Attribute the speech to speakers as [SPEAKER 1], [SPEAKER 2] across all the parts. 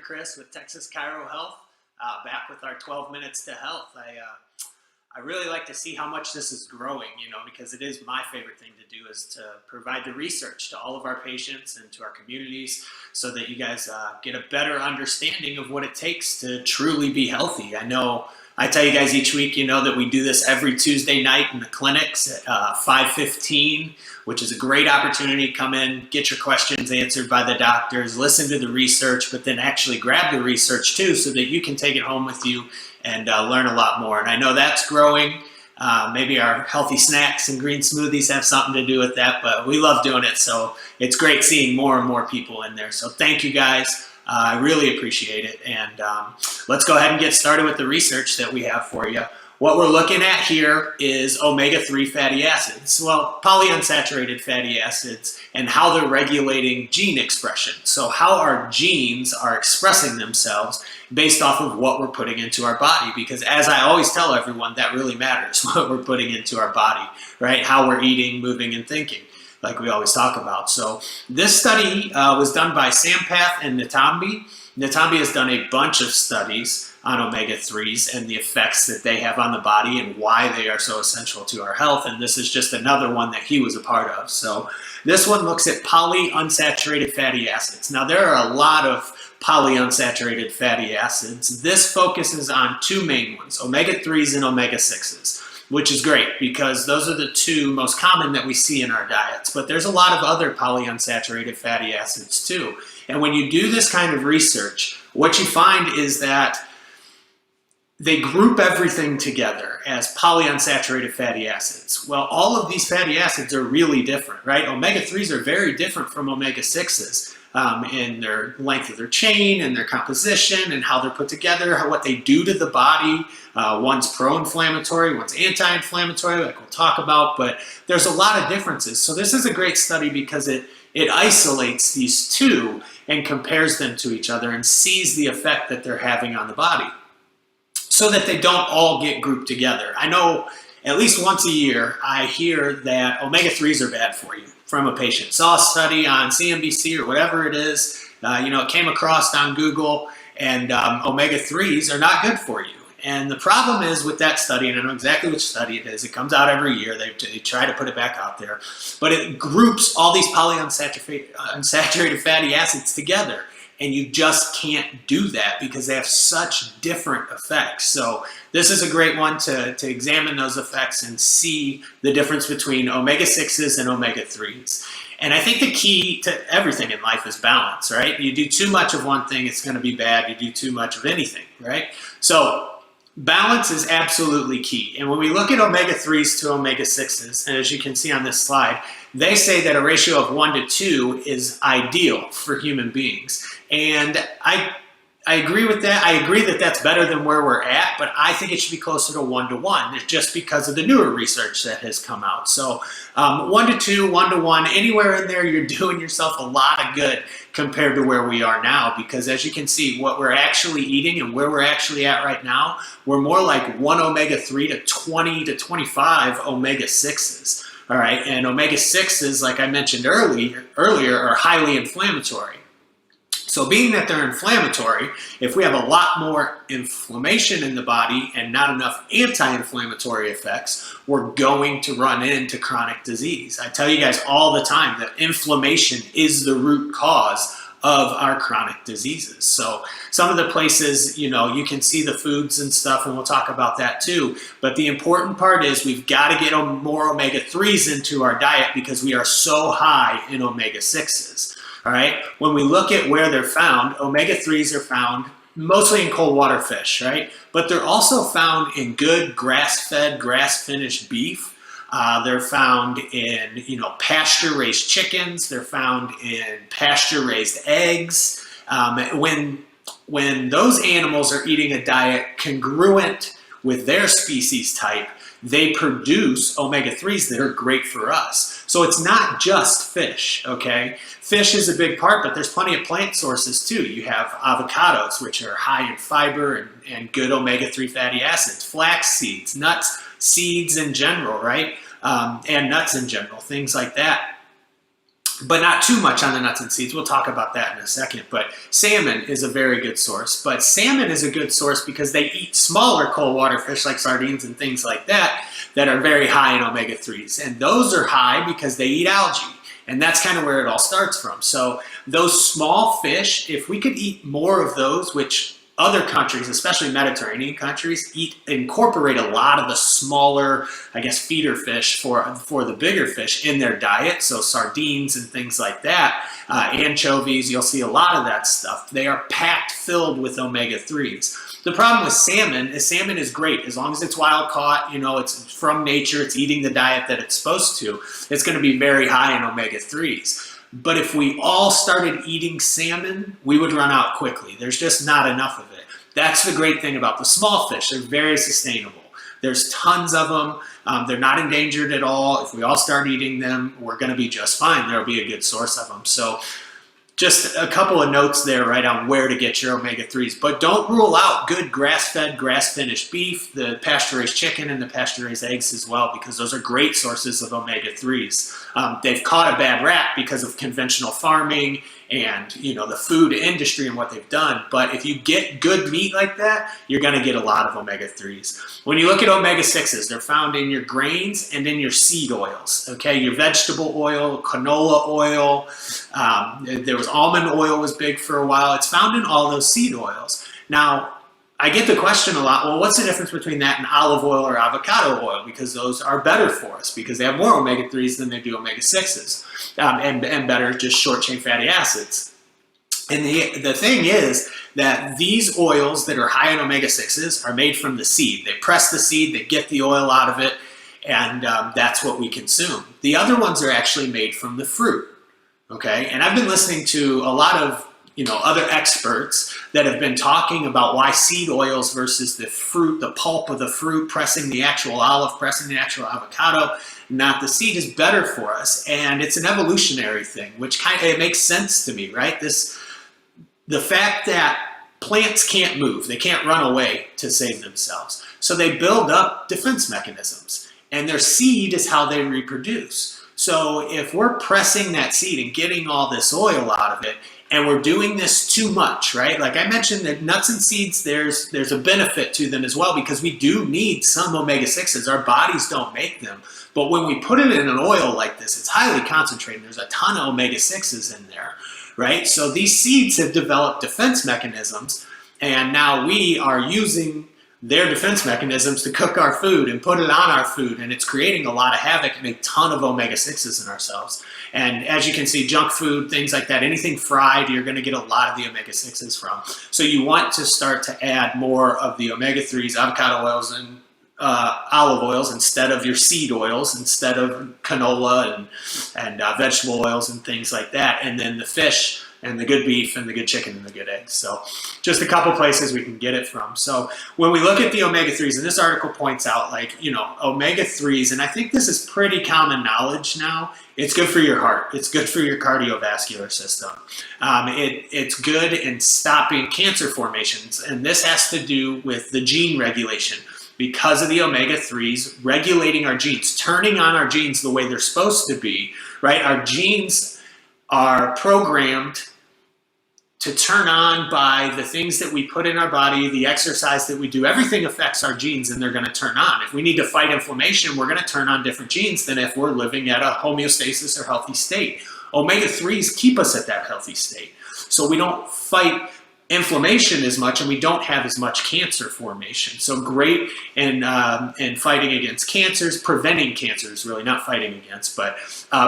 [SPEAKER 1] Chris with Texas Chiro Health, back with our 12 Minutes to Health. I really like to see how much this is growing, because it is my favorite thing to do is to provide the research to all of our patients and to our communities so that you guys get a better understanding of what it takes to truly be healthy. I know I tell you guys each week, that we do this every Tuesday night in the clinics at 5:15, which is a great opportunity to come in, get your questions answered by the doctors, listen to the research, but then actually grab the research too so that you can take it home with you and learn a lot more. And I know that's growing. Maybe our healthy snacks and green smoothies have something to do with that, but we love doing it. So it's great seeing more and more people in there. So thank you guys. I really appreciate it. And let's go ahead and get started with the research that we have for you. What we're looking at here is omega-3 fatty acids, well, polyunsaturated fatty acids, and how they're regulating gene expression. So how our genes are expressing themselves based off of what we're putting into our body. Because as I always tell everyone, that really matters, what we're putting into our body, right? How we're eating, moving, and thinking, like we always talk about. So this study was done by Sampath and Natambi. Natambi has done a bunch of studies on omega-3s and the effects that they have on the body and why they are so essential to our health. And this is just another one that he was a part of. So this one looks at polyunsaturated fatty acids. Now there are a lot of polyunsaturated fatty acids. This focuses on two main ones, omega-3s and omega-6s. Which is great because those are the two most common that we see in our diets. But there's a lot of other polyunsaturated fatty acids too. And when you do this kind of research, what you find is that they group everything together as polyunsaturated fatty acids. Well, all of these fatty acids are really different, right? Omega-3s are very different from omega-6s. In their length of their chain and their composition and how they're put together, what they do to the body. One's pro-inflammatory, one's anti-inflammatory, like we'll talk about, but there's a lot of differences. So this is a great study because it isolates these two and compares them to each other and sees the effect that they're having on the body so that they don't all get grouped together. I know at least once a year I hear that omega-3s are bad for you from a patient. Saw a study on CNBC or whatever it is, it came across on Google, and omega-3s are not good for you. And the problem is with that study, and I know exactly which study it is, it comes out every year, they try to put it back out there, but it groups all these polyunsaturated fatty acids together. And you just can't do that because they have such different effects. So this is a great one to examine those effects and see the difference between omega-6s and omega-3s. And I think the key to everything in life is balance, right? You do too much of one thing, it's gonna be bad. You do too much of anything, right? So balance is absolutely key. And when we look at omega-3s to omega-6s, and as you can see on this slide, they say that a ratio of 1 to 2 is ideal for human beings. And I agree with that. I agree that that's better than where we're at, but I think it should be closer to 1 to 1 just because of the newer research that has come out. So 1 to 2, 1 to 1, anywhere in there, you're doing yourself a lot of good compared to where we are now, because as you can see, what we're actually eating and where we're actually at right now, we're more like 1 omega-3 to 20 to 25 omega-6s. All right, and omega-6s, like I mentioned earlier, are highly inflammatory. So being that they're inflammatory, if we have a lot more inflammation in the body and not enough anti-inflammatory effects, we're going to run into chronic disease. I tell you guys all the time that inflammation is the root cause of our chronic diseases. So some of the places, you can see the foods and stuff, and we'll talk about that too. But the important part is we've got to get more omega-3s into our diet because we are so high in omega-6s. All right. When we look at where they're found, omega-3s are found mostly in cold water fish, right? But they're also found in good grass-fed, grass-finished beef. They're found in, pasture-raised chickens. They're found in pasture-raised eggs. When those animals are eating a diet congruent with their species type, they produce omega-3s that are great for us. So it's not just fish, okay? Fish is a big part, but there's plenty of plant sources too. You have avocados, which are high in fiber and good omega-3 fatty acids, flax seeds, nuts, seeds in general, right? And nuts in general, things like that. but not too much on the nuts and seeds. We'll talk about that in a second. But salmon is a very good source. But salmon is a good source because they eat smaller cold water fish like sardines and things like that that are very high in omega-3s. And those are high because they eat algae. And that's kind of where it all starts from. So those small fish, if we could eat more of those, which other countries, especially Mediterranean countries, incorporate a lot of the smaller, I guess, feeder fish for the bigger fish in their diet. So sardines and things like that, anchovies, you'll see a lot of that stuff. They are packed filled with omega-3s. The problem with salmon is great. As long as it's wild caught, you know, it's from nature, it's eating the diet that it's supposed to, it's going to be very high in omega-3s. But if we all started eating salmon, we would run out quickly. There's just not enough of it. That's the great thing about the small fish. They're very sustainable. There's tons of them. They're not endangered at all. If we all start eating them, we're going to be just fine. There'll be a good source of them. So just a couple of notes there, right, on where to get your omega-3s. But don't rule out good grass-fed, grass-finished beef, the pasture-raised chicken, and the pasture-raised eggs as well, because those are great sources of omega-3s. They've caught a bad rap because of conventional farming and, you know, the food industry and what they've done. But if you get good meat like that, you're going to get a lot of omega-3s. When you look at omega-6s, they're found in your grains and in your seed oils, okay? Your vegetable oil, canola oil, there was almond oil was big for a while. It's found in all those seed oils. Now, I get the question a lot, well, what's the difference between that and olive oil or avocado oil? Because those are better for us because they have more omega-3s than they do omega-6s and better just short-chain fatty acids. And the thing is that these oils that are high in omega-6s are made from the seed. They press the seed, they get the oil out of it, and that's what we consume. The other ones are actually made from the fruit, okay? And I've been listening to a lot of other experts that have been talking about why seed oils versus the fruit, the pulp of the fruit, pressing the actual olive, pressing the actual avocado, not the seed, is better for us. And it's an evolutionary thing, which it makes sense to me, right? The fact that plants can't move, they can't run away to save themselves. So they build up defense mechanisms, and their seed is how they reproduce. So if we're pressing that seed and getting all this oil out of it, and we're doing this too much, right? Like I mentioned, that nuts and seeds, there's a benefit to them as well because we do need some omega-6s. Our bodies don't make them. But when we put it in an oil like this, it's highly concentrated. There's a ton of omega-6s in there, right? So these seeds have developed defense mechanisms, and now we are using their defense mechanisms to cook our food and put it on our food, and it's creating a lot of havoc and a ton of omega-6s in ourselves. And as you can see, junk food, things like that, anything fried, you're going to get a lot of the omega-6s from. So you want to start to add more of the omega-3s, avocado oils, and olive oils instead of your seed oils, instead of canola and vegetable oils and things like that. And then the fish and the good beef and the good chicken and the good eggs. So just a couple places we can get it from. So when we look at the omega-3s, and this article points out, like, omega-3s, and I think this is pretty common knowledge now, it's good for your heart. It's good for your cardiovascular system. It's good in stopping cancer formations, and this has to do with the gene regulation. Because of the omega-3s regulating our genes, turning on our genes the way they're supposed to be, right? Our genes are programmed to turn on by the things that we put in our body, the exercise that we do. Everything affects our genes, and they're going to turn on. If we need to fight inflammation, we're going to turn on different genes than if we're living at a homeostasis or healthy state. Omega-3s keep us at that healthy state. So we don't fight inflammation as much, and we don't have as much cancer formation. So great in fighting against cancers, preventing cancers, really, not fighting against, but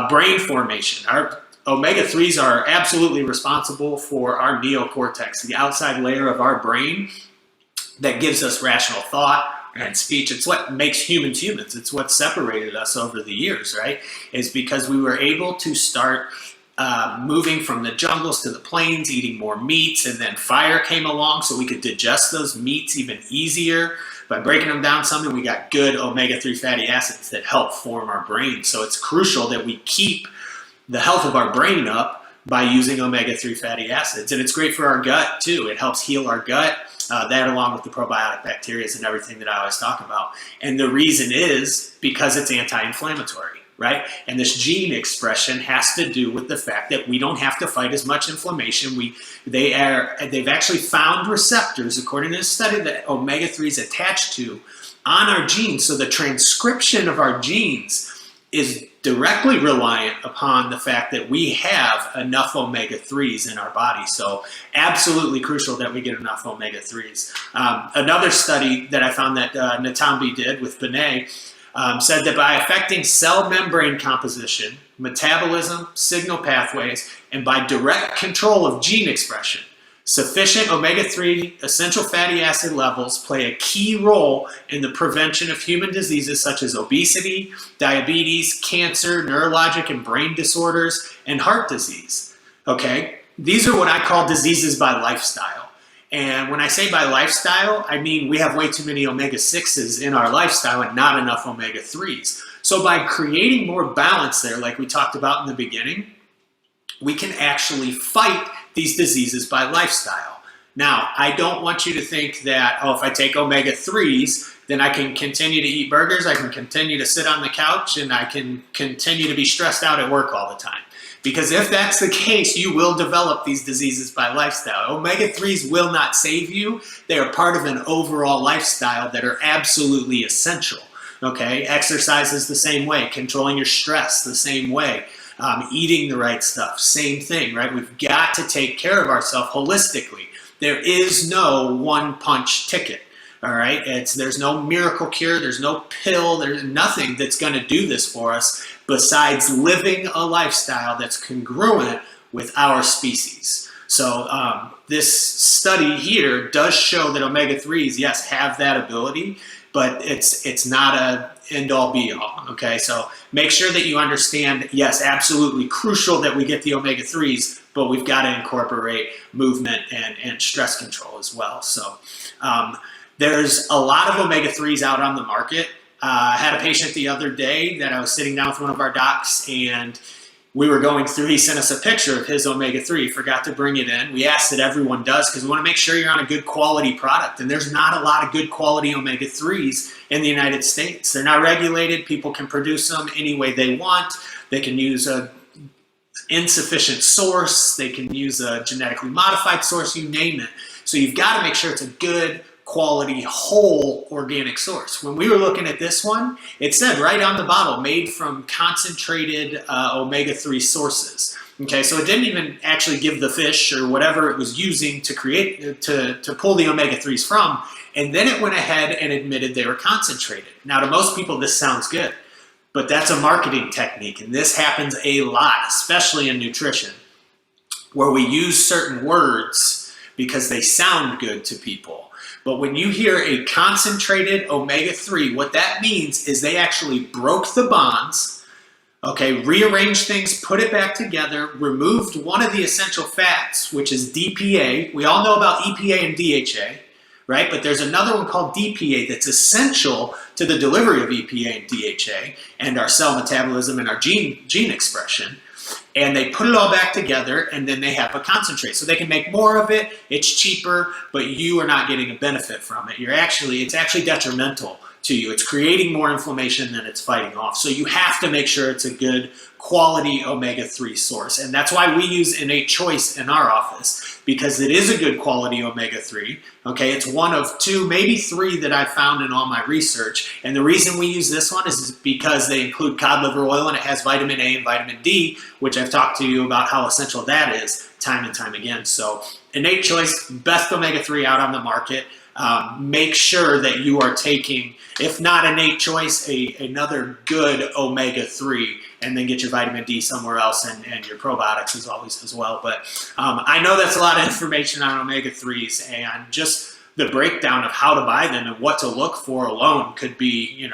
[SPEAKER 1] brain formation. Our omega-3s are absolutely responsible for our neocortex, the outside layer of our brain that gives us rational thought and speech. It's what makes humans humans. It's what separated us over the years, right? Is because we were able to start moving from the jungles to the plains, eating more meats, and then fire came along so we could digest those meats even easier. By breaking them down some, and we got good omega-3 fatty acids that help form our brain. So it's crucial that we keep the health of our brain up by using omega-3 fatty acids. And it's great for our gut too. It helps heal our gut, that along with the probiotic bacteria and everything that I always talk about. And the reason is because it's anti-inflammatory. right? And this gene expression has to do with the fact that we don't have to fight as much inflammation. They've actually found receptors, according to this study, that omega-3 is attached to on our genes. So the transcription of our genes is directly reliant upon the fact that we have enough omega-3s in our body. So absolutely crucial that we get enough omega-3s. Another study that I found that Natambi did with Benet said that by affecting cell membrane composition, metabolism, signal pathways, and by direct control of gene expression, sufficient omega-3 essential fatty acid levels play a key role in the prevention of human diseases such as obesity, diabetes, cancer, neurologic and brain disorders, and heart disease. Okay, these are what I call diseases by lifestyle. And when I say by lifestyle, I mean we have way too many omega-6s in our lifestyle and not enough omega-3s. So by creating more balance there, like we talked about in the beginning, we can actually fight these diseases by lifestyle. Now, I don't want you to think that, oh, if I take omega-3s, then I can continue to eat burgers, I can continue to sit on the couch, and I can continue to be stressed out at work all the time. Because if that's the case, you will develop these diseases by lifestyle. Omega-3s will not save you. They are part of an overall lifestyle that are absolutely essential. Okay, exercise is the same way, controlling your stress the same way. Eating the right stuff, same thing, right? We've got to take care of ourselves holistically. There is no one-punch ticket, all right? There's no miracle cure, there's no pill, there's nothing that's going to do this for us besides living a lifestyle that's congruent with our species. So this study here does show that omega-3s, yes, have that ability, but it's not a end-all be-all, okay? So make sure that you understand, yes, absolutely crucial that we get the omega-3s, but we've got to incorporate movement and stress control as well. So there's a lot of omega-3s out on the market. I had a patient the other day that I was sitting down with one of our docs, and we were going through, he sent us a picture of his omega-3, forgot to bring it in. We asked that everyone does because we want to make sure you're on a good quality product. And there's not a lot of good quality omega-3s in the United States. They're not regulated. People can produce them any way they want. They can use a insufficient source. They can use a genetically modified source, you name it. So you've got to make sure it's a good quality whole organic source. When we were looking at this one, it said right on the bottle, made from concentrated omega-3 sources. Okay, so it didn't even actually give the fish or whatever it was using to create, to pull the omega-3s from, and then it went ahead and admitted they were concentrated. Now to most people this sounds good, but that's a marketing technique, and this happens a lot, especially in nutrition, where we use certain words because they sound good to people. But when you hear a concentrated omega-3, what that means is they actually broke the bonds, okay, rearranged things, put it back together, removed one of the essential fats, which is DPA. We all know about EPA and DHA, right? But there's another one called DPA that's essential to the delivery of EPA and DHA and our cell metabolism and our gene expression. And they put it all back together, and then they have a concentrate. So they can make more of it, it's cheaper, but you are not getting a benefit from it. It's actually detrimental to you. It's creating more inflammation than it's fighting off. So you have to make sure it's a good quality omega-3 source. And that's why we use Innate Choice in our office, because it is a good quality omega-3. Okay, it's one of 2, maybe 3 that I've found in all my research. And the reason we use this one is because they include cod liver oil, and it has vitamin A and vitamin D, which I've talked to you about how essential that is time and time again. So Innate Choice, best omega-3 out on the market. Make sure that you are taking, if not Innate Choice, another good omega-3, and then get your vitamin D somewhere else, and your probiotics as always as well. But I know that's a lot of information on omega-3s, and just the breakdown of how to buy them and what to look for alone could be,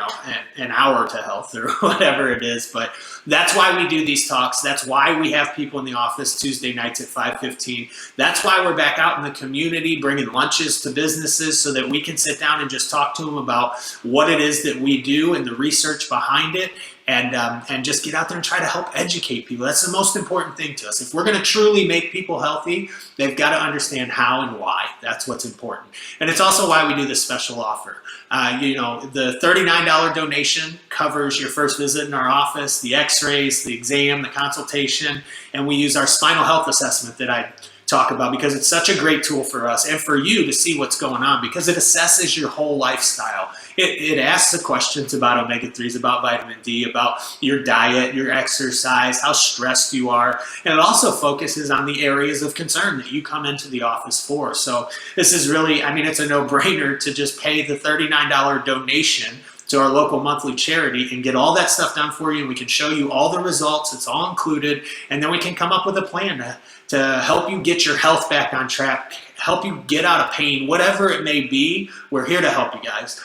[SPEAKER 1] an hour to health or whatever it is. But that's why we do these talks. That's why we have people in the office Tuesday nights at 5:15. That's why we're back out in the community bringing lunches to businesses so that we can sit down and just talk to them about what it is that we do and the research behind it. and just get out there and try to help educate people. That's the most important thing to us. If we're going to truly make people healthy, they've got to understand how and why. That's what's important. And it's also why we do this special offer. The $39 donation covers your first visit in our office, the x-rays, the exam, the consultation, and we use our spinal health assessment that I talk about because it's such a great tool for us and for you to see what's going on because it assesses your whole lifestyle. It asks the questions about omega-3s, about vitamin D, about your diet, your exercise, how stressed you are, and it also focuses on the areas of concern that you come into the office for. So this is really, it's a no-brainer to just pay the $39 donation to our local monthly charity and get all that stuff done for you. We can show you all the results. It's all included. And then we can come up with a plan to help you get your health back on track, help you get out of pain, whatever it may be. We're here to help you guys.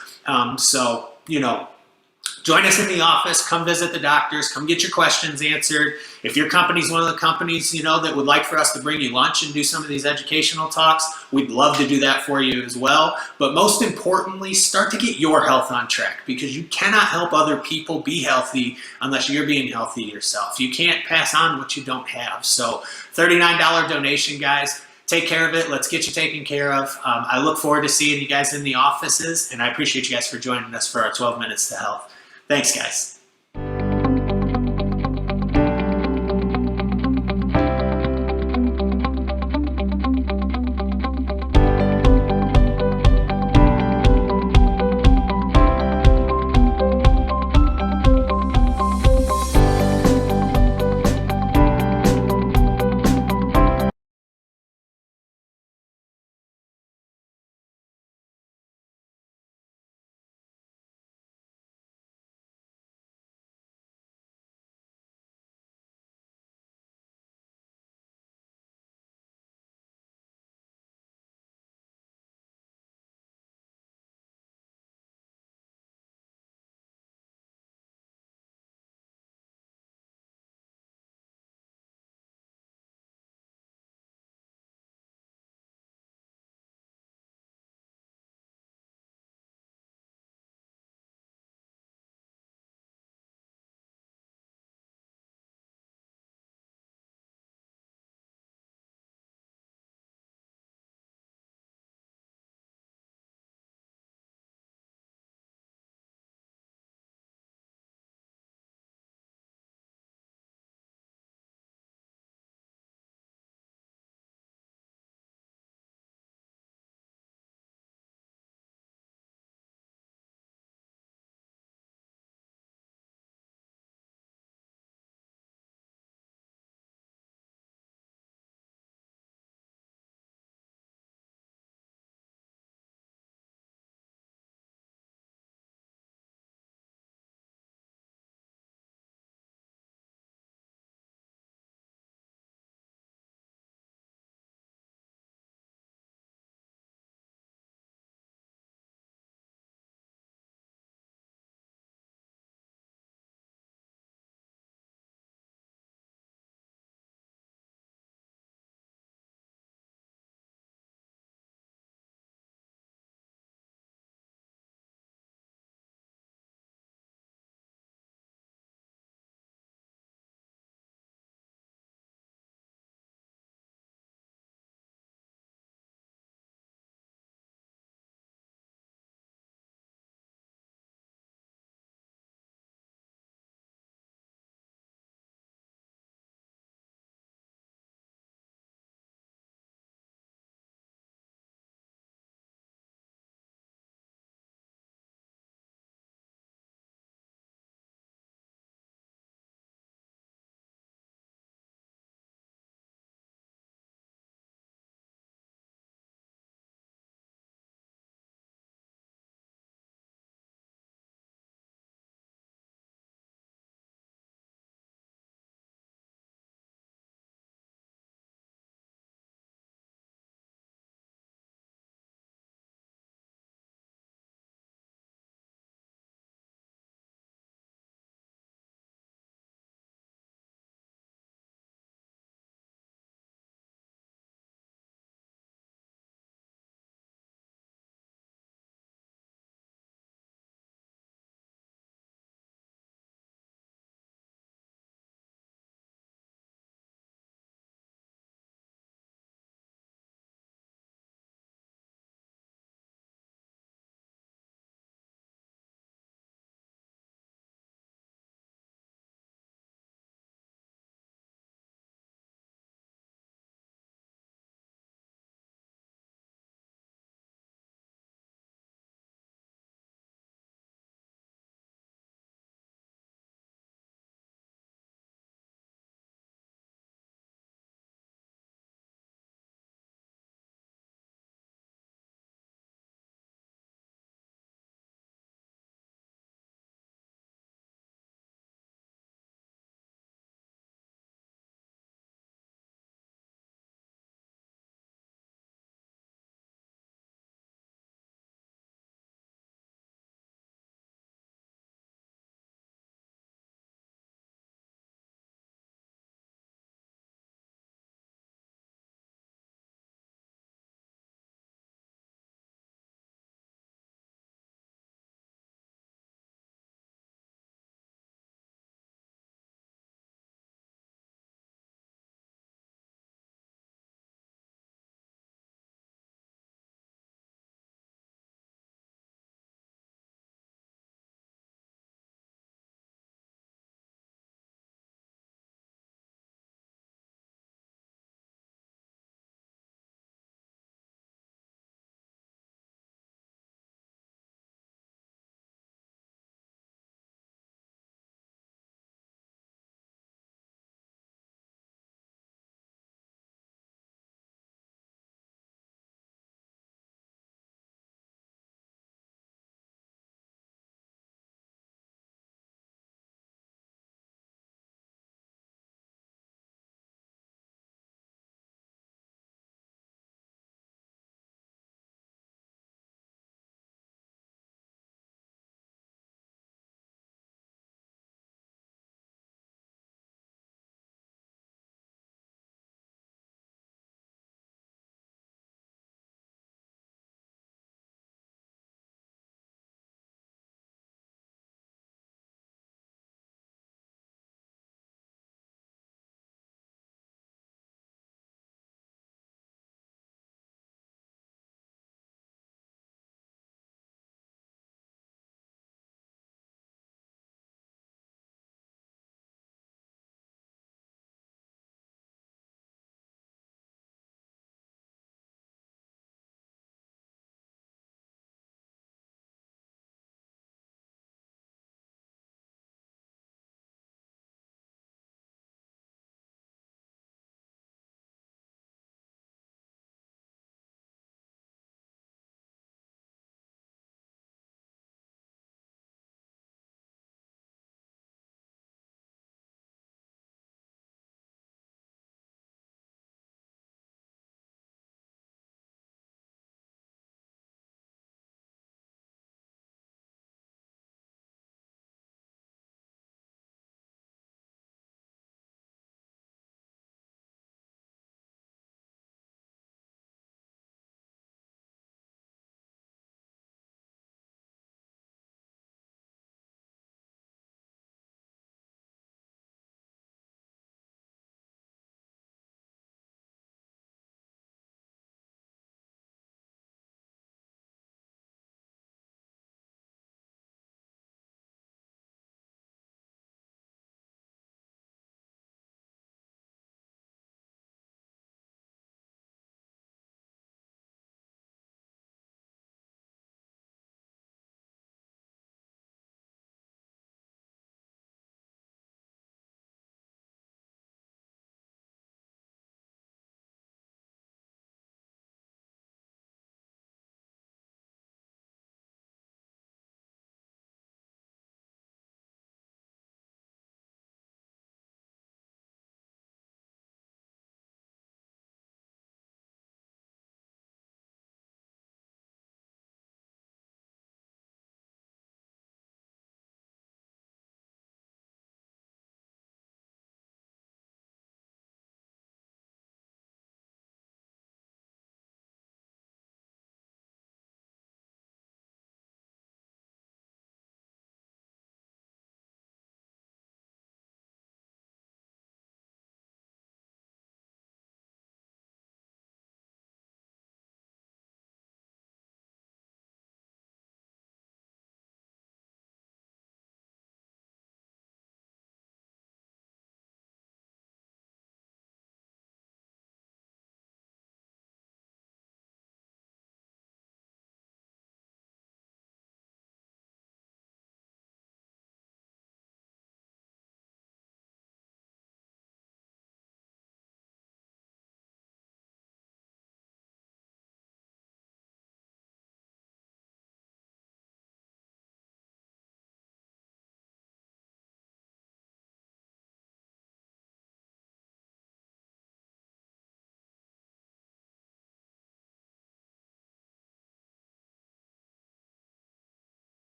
[SPEAKER 1] Join us in the office, come visit the doctors, come get your questions answered. If your company's one of the companies, that would like for us to bring you lunch and do some of these educational talks, we'd love to do that for you as well. But most importantly, start to get your health on track because you cannot help other people be healthy unless you're being healthy yourself. You can't pass on what you don't have. So $39 donation, guys. Take care of it. Let's get you taken care of. I look forward to seeing you guys in the offices, and I appreciate you guys for joining us for our 12 Minutes to Health. Thanks, guys.